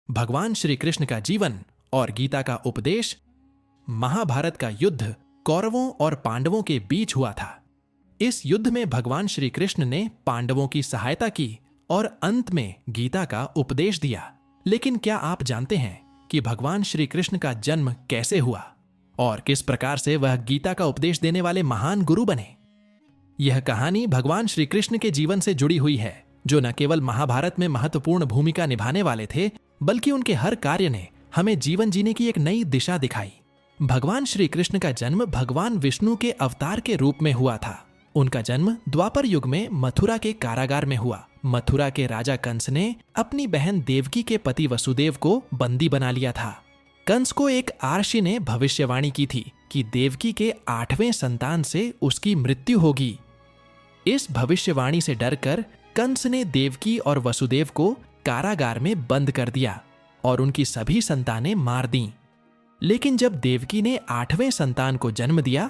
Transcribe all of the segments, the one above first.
भगवान श्री कृष्ण का जीवन और गीता का उपदेश। महाभारत का युद्ध कौरवों और पांडवों के बीच हुआ था। इस युद्ध में भगवान श्री कृष्ण ने पांडवों की सहायता की और अंत में गीता का उपदेश दिया। लेकिन क्या आप जानते हैं कि भगवान श्री कृष्ण का जन्म कैसे हुआ और किस प्रकार से वह गीता का उपदेश देने वाले महान गुरु बने? यह कहानी भगवान श्री कृष्ण के जीवन से जुड़ी हुई है, जो न केवल महाभारत में महत्वपूर्ण भूमिका निभाने वाले थे, बल्कि उनके हर कार्य ने हमें जीवन जीने की एक नई दिशा दिखाई। भगवान श्री कृष्ण का जन्म भगवान विष्णु के अवतार के रूप में हुआ था। उनका जन्म द्वापर युग में मथुरा के कारागार में हुआ। मथुरा के राजा कंस ने अपनी बहन देवकी के पति वसुदेव को बंदी बना लिया था। कंस को एक आर्षि ने भविष्यवाणी की थी कि देवकी के 8वें संतान से उसकी मृत्यु होगी। इस भविष्यवाणी से डरकर कंस ने देवकी और वसुदेव को कारागार में बंद कर दिया और उनकी सभी संतानें मार दीं। लेकिन जब देवकी ने 8वें संतान को जन्म दिया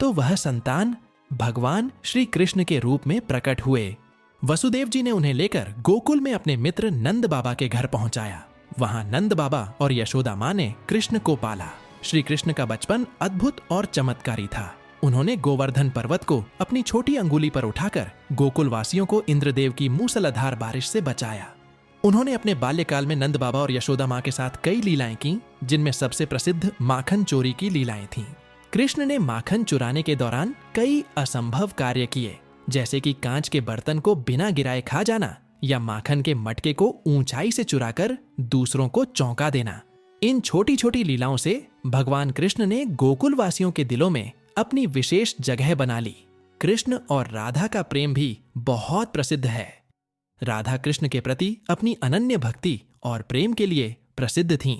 तो वह संतान भगवान श्री कृष्ण के रूप में प्रकट हुए। वसुदेव जी ने उन्हें लेकर गोकुल में अपने मित्र नंद बाबा के घर पहुंचाया। वहां नंद बाबा और यशोदा मां ने कृष्ण को पाला। श्री कृष्ण का बचपन अद्भुत और चमत्कारी था। उन्होंने गोवर्धन पर्वत को अपनी छोटी अंगुली पर उठाकर गोकुल वासियों को इंद्रदेव की मूसलाधार बारिश से बचाया। उन्होंने अपने बाल्यकाल में नंद बाबा और यशोदा मां के साथ कई लीलाएं की, जिनमें सबसे प्रसिद्ध माखन चोरी की लीलाएं थीं। कृष्ण ने माखन चुराने के दौरान कई असंभव कार्य किए, जैसे कि कांच के बर्तन को बिना गिराए खा जाना या माखन के मटके को ऊंचाई से चुराकर दूसरों को चौंका देना। इन छोटी छोटी लीलाओं से भगवान कृष्ण ने गोकुल वासियों के दिलों में अपनी विशेष जगह बना ली। कृष्ण और राधा का प्रेम भी बहुत प्रसिद्ध है। राधा कृष्ण के प्रति अपनी अनन्य भक्ति और प्रेम के लिए प्रसिद्ध थीं।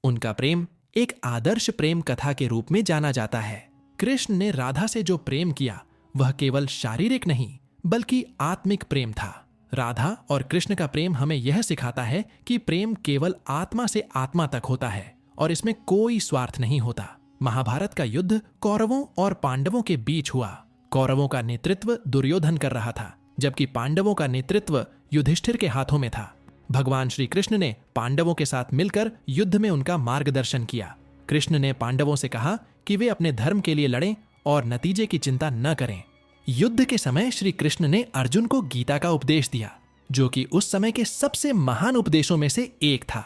उनका प्रेम एक आदर्श प्रेम कथा के रूप में जाना जाता है। कृष्ण ने राधा से जो प्रेम किया वह केवल शारीरिक नहीं बल्कि आत्मिक प्रेम था। राधा और कृष्ण का प्रेम हमें यह सिखाता है कि प्रेम केवल आत्मा से आत्मा तक होता है और इसमें कोई स्वार्थ नहीं होता। महाभारत का युद्ध कौरवों और पांडवों के बीच हुआ। कौरवों का नेतृत्व दुर्योधन कर रहा था, जबकि पांडवों का नेतृत्व युधिष्ठिर के हाथों में था। भगवान श्री कृष्ण ने पांडवों के साथ मिलकर युद्ध में उनका मार्गदर्शन किया। कृष्ण ने पांडवों से कहा कि वे अपने धर्म के लिए लड़ें और नतीजे की चिंता न करें। युद्ध के समय श्री कृष्ण ने अर्जुन को गीता का उपदेश दिया, जो कि उस समय के सबसे महान उपदेशों में से एक था।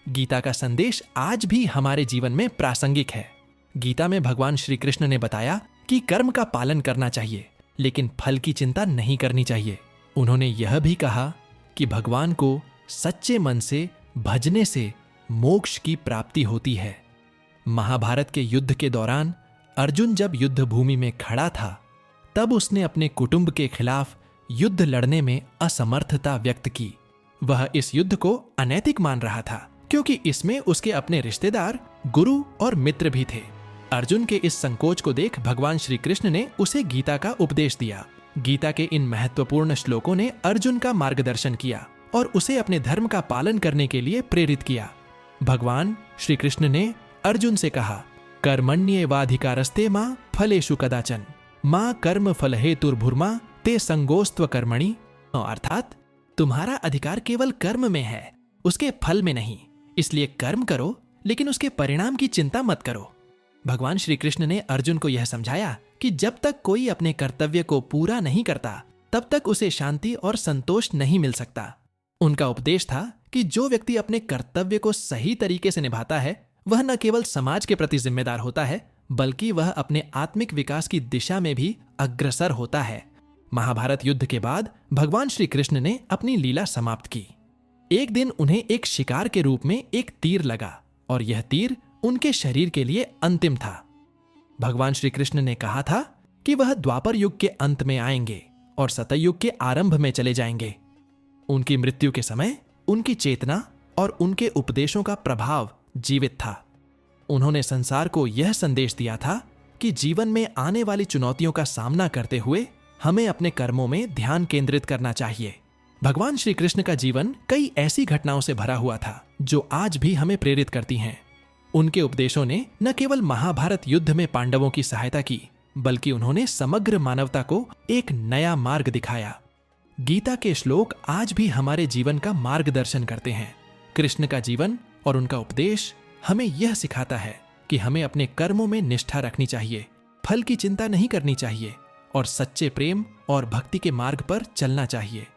गीता का संदेश आज भी हमारे जीवन में प्रासंगिक है। गीता में भगवान श्री कृष्ण ने बताया कि कर्म का पालन करना चाहिए, लेकिन फल की चिंता नहीं करनी चाहिए। उन्होंने यह भी कहा कि भगवान को सच्चे मन से भजने से मोक्ष की प्राप्ति होती है। महाभारत के युद्ध के दौरान अर्जुन जब युद्ध भूमि में खड़ा था, तब उसने अपने कुटुंब के खिलाफ युद्ध लड़ने में असमर्थता व्यक्त की। वह इस युद्ध को अनैतिक मान रहा था, क्योंकि इसमें उसके अपने रिश्तेदार, गुरु और मित्र भी थे। अर्जुन के इस संकोच को देख भगवान श्री कृष्ण ने उसे गीता का उपदेश दिया। गीता के इन महत्वपूर्ण श्लोकों ने अर्जुन का मार्गदर्शन किया और उसे अपने धर्म का पालन करने के लिए प्रेरित किया। भगवान श्री कृष्ण ने अर्जुन से कहा, कर्मण्येवाधिकारस्ते मां फलेषु कदाचन मां कर्म फल हेतुर्भुर्मा ते संगोस्त्व कर्मणि। अर्थात तुम्हारा अधिकार केवल कर्म में है, उसके फल में नहीं। इसलिए कर्म करो, लेकिन उसके परिणाम की चिंता मत करो। भगवान श्री कृष्ण ने अर्जुन को यह समझाया कि जब तक कोई अपने कर्तव्य को पूरा नहीं करता, तब तक उसे शांति और संतोष नहीं मिल सकता। उनका उपदेश था कि जो व्यक्ति अपने कर्तव्य को सही तरीके से निभाता है, वह न केवल समाज के प्रति जिम्मेदार होता है, बल्कि वह अपने आत्मिक विकास की दिशा में भी अग्रसर होता है। महाभारत युद्ध के बाद भगवान श्री कृष्ण ने अपनी लीला समाप्त की। एक दिन उन्हें एक शिकार के रूप में एक तीर लगा और यह तीर उनके शरीर के लिए अंतिम था। भगवान श्री कृष्ण ने कहा था कि वह द्वापर युग के अंत में आएंगे और सतयुग के आरंभ में चले जाएंगे। उनकी मृत्यु के समय उनकी चेतना और उनके उपदेशों का प्रभाव जीवित था। उन्होंने संसार को यह संदेश दिया था कि जीवन में आने वाली चुनौतियों का सामना करते हुए हमें अपने कर्मों में ध्यान केंद्रित करना चाहिए। भगवान श्री कृष्ण का जीवन कई ऐसी घटनाओं से भरा हुआ था जो आज भी हमें प्रेरित करती हैं। उनके उपदेशों ने न केवल महाभारत युद्ध में पांडवों की सहायता की, बल्कि उन्होंने समग्र मानवता को एक नया मार्ग दिखाया। गीता के श्लोक आज भी हमारे जीवन का मार्गदर्शन करते हैं। कृष्ण का जीवन और उनका उपदेश हमें यह सिखाता है कि हमें अपने कर्मों में निष्ठा रखनी चाहिए, फल की चिंता नहीं करनी चाहिए और सच्चे प्रेम और भक्ति के मार्ग पर चलना चाहिए।